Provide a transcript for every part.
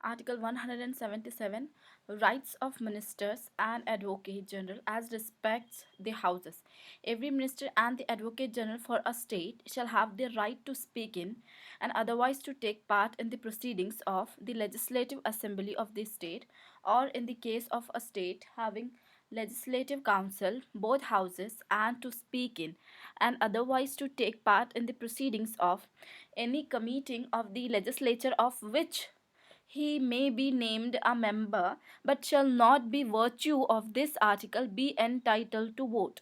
Article 177, Rights of Ministers and Advocate General as respects the Houses. Every minister and the Advocate General for a state shall have the right to speak in and otherwise to take part in the proceedings of the Legislative Assembly of the state, or in the case of a state having legislative council, both houses, and to speak in and otherwise to take part in the proceedings of any committee of the legislature of which he may be named a member, but shall not by virtue of this article be entitled to vote.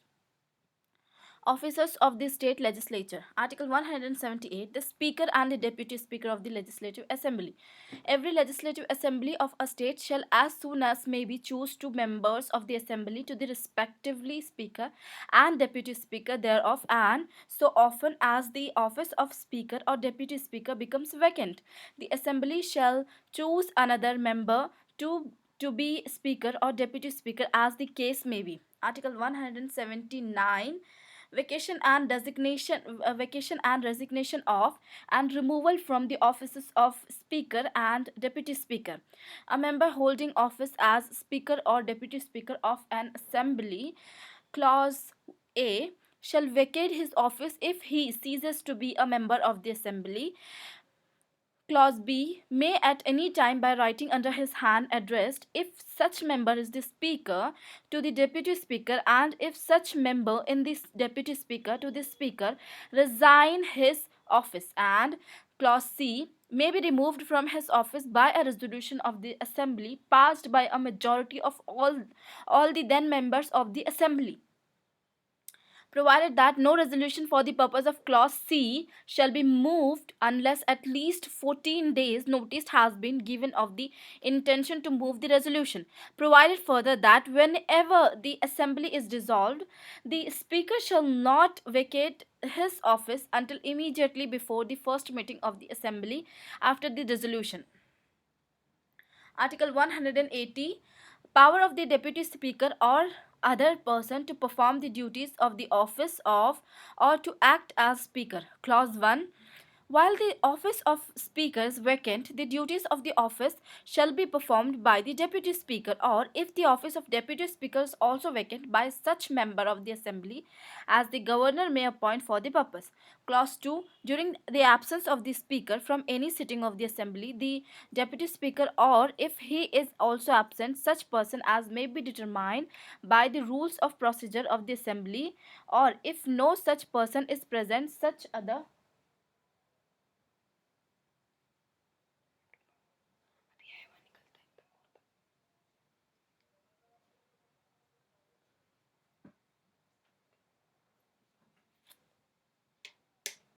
Officers of the State Legislature. Article 178. The Speaker and the Deputy Speaker of the Legislative Assembly. Every Legislative Assembly of a state shall, as soon as may be, choose two members of the Assembly to the respectively Speaker and Deputy Speaker thereof, and so often as the office of Speaker or Deputy Speaker becomes vacant, the Assembly shall choose another member to be Speaker or Deputy Speaker as the case may be. Article 179. Vacation and resignation of and removal from the offices of Speaker and Deputy Speaker. A member holding office as Speaker or Deputy Speaker of an Assembly, clause A, shall vacate his office if he ceases to be a member of the Assembly. Clause B, may at any time by writing under his hand addressed, if such member is the Speaker, to the Deputy Speaker, and if such member in the Deputy Speaker to the Speaker, resign his office. And clause C, may be removed from his office by a resolution of the Assembly passed by a majority of all the then members of the Assembly, provided that no resolution for the purpose of clause C shall be moved unless at least 14 days notice has been given of the intention to move the resolution. Provided further that whenever the assembly is dissolved, the speaker shall not vacate his office until immediately before the first meeting of the assembly after the dissolution. Article 180. Power of the Deputy Speaker or other person to perform the duties of the office of or to act as Speaker. Clause 1. While the office of Speaker is vacant, the duties of the office shall be performed by the Deputy Speaker, or if the office of Deputy Speaker is also vacant, by such member of the Assembly as the Governor may appoint for the purpose. Clause 2. During the absence of the Speaker from any sitting of the Assembly, the Deputy Speaker, or if he is also absent, such person as may be determined by the rules of procedure of the Assembly, or if no such person is present, such other